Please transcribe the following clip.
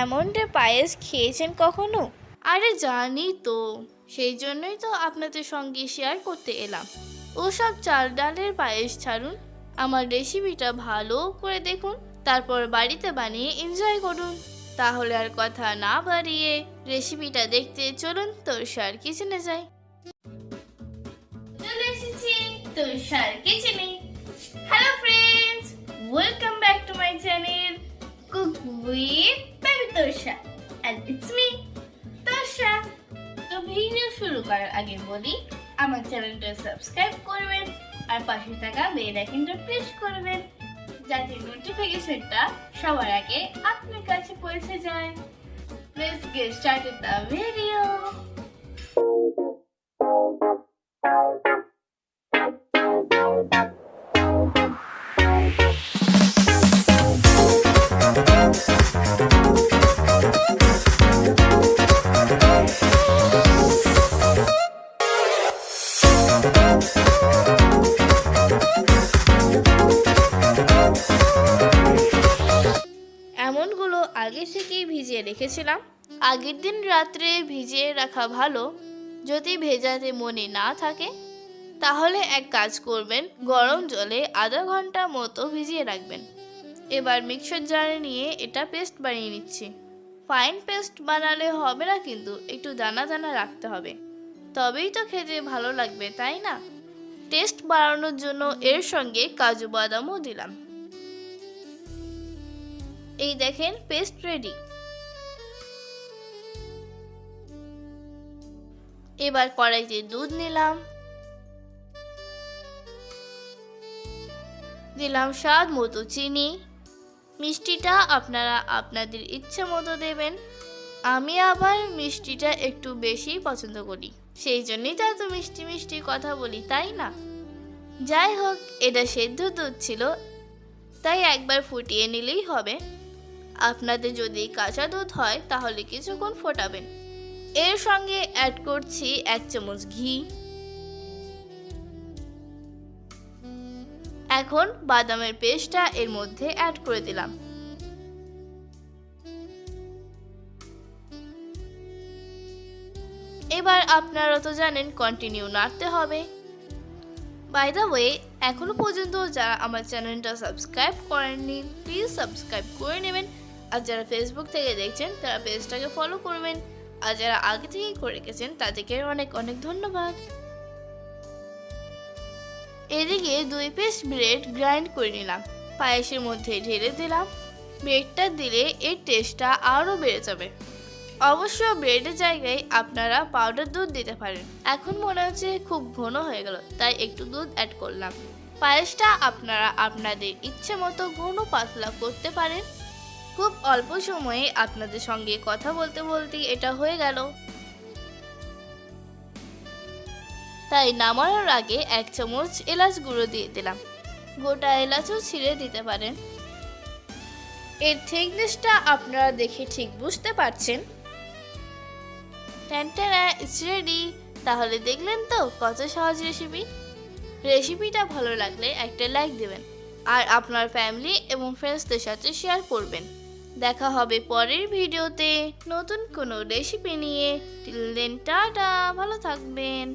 এমনটা পায়েস খেয়েছেন কখনো? আরে জানি তো, সেই জন্যই তো আপনাদের সঙ্গে শেয়ার করতে এলাম। ওসব চাল ডালের পায়েস ছাড়ুন, আমার রেসিপিটা ভালো করে দেখুন, তারপর বাড়িতে বানিয়ে এনজয় করুন। তাহলে আর কথা না বাড়িয়ে রেসিপিটা দেখতে চলুন তোরসার কিচেনে যাই। চলে এসেছি তোরসার কিচেনে। Hello friends, welcome back to my channel cook with baby Torsa, and it's me Torsa. তো ভিডিও শুরু করার আগে বলি, আমার চ্যানেলটা সাবস্ক্রাইব করবেন আর পাশে থাকা বেল আইকনটা প্রেস করবেন, যাতে নোটিফিকেশনটা সবার আগে আপনার কাছে পৌঁছে যায়। Let's get started the video. এমনগুলো আগে থেকেই ভিজিয়ে রেখেছিলাম। আগের দিন রাত্রে ভিজিয়ে রাখা ভালো। যদি ভেজাতে মনে না থাকে তাহলে এক কাজ করবেন, গরম জলে আধা ঘন্টা মতো ভিজিয়ে রাখবেন। এবার মিক্সার জারে নিয়ে এটা পেস্ট বানিয়ে নিচ্ছি। ফাইন পেস্ট বানালে হবে না, কিন্তু একটু দানা দানা রাখতে হবে, তবেই তো খেতে ভালো লাগবে, তাই না? টেস্ট বাড়ানোর জন্য এর সঙ্গে কাজু বাদামও দিলাম। এই দেখেন, পেস্ট রেডি। এবার কড়াইতে দুধ নিলাম, দিলাম স্বাদ মতো চিনি। মিষ্টিটা আপনারা আপনাদের ইচ্ছে মতো দেবেন। আমি আবার মিষ্টিটা একটু বেশি পছন্দ করি, সেই জন্যই তো এত মিষ্টি মিষ্টি কথা বলি, তাই না? যাই হোক, এটা সেদ্ধ দুধ ছিল, তাই একবার ফুটিয়ে নিলেই হবে। আপনাদের যদি কাঁচা দুধ হয় তাহলে কিছুক্ষণ ফোটাবেন। এর সঙ্গে অ্যাড করছি 1 চামচ ঘি। এখন বাদামের পেস্টটা এর মধ্যে অ্যাড করে দিলাম। এবার আপনারা তো জানেন, কন্টিনিউ নাড়তে হবে। বাই দ্য ওয়ে, এখনো পর্যন্ত যারা আমার চ্যানেলটা সাবস্ক্রাইব করেননি, প্লিজ সাবস্ক্রাইব করে নেবেন। আর যারা ফেসবুক থেকে দেখছেন তারা পেজটাকে ফলো করবেন, আর যারা আগে থেকেই করে রেখেছেন তাদেরকে অনেক অনেক ধন্যবাদ। এদিকে 2 পিস ব্রেড গ্রাইন্ড করে নিলাম, পায়েসের মধ্যে ঢেলে দিলাম। ব্রেডটা দিলে এর টেস্টটা আরও বেড়ে যাবে। অবশ্য ব্রেডের জায়গায় আপনারা পাউডার দুধ দিতে পারেন। এখন মনে হচ্ছে খুব ঘন হয়ে গেল, তাই একটু দুধ অ্যাড করলাম। পায়েসটা আপনারা আপনাদের ইচ্ছে মতো ঘন পাতলা করতে পারেন। খুব অল্প সময়ে আপনাদের সঙ্গে কথা বলতে বলতে এটা হয়ে গেল। তাই নামানোর আগে 1 চামচ এলাচ গুঁড়ো দিয়ে দিলাম। গোটা এলাচও ছিঁড়ে দিতে পারেন। এর থিকনেসটা আপনারা দেখে ঠিক বুঝতে পারছেন। It's ready. তাহলে দেখলেন তো কত সহজ রেসিপিটা ভালো লাগলে একটা লাইক দেবেন, আর আপনার ফ্যামিলি এবং ফ্রেন্ডসদের সাথে শেয়ার করবেন। দেখা হবে পরের ভিডিওতে নতুন কোনো রেসিপি নিয়ে। টিল দেন টাটা, ভালো থাকবেন।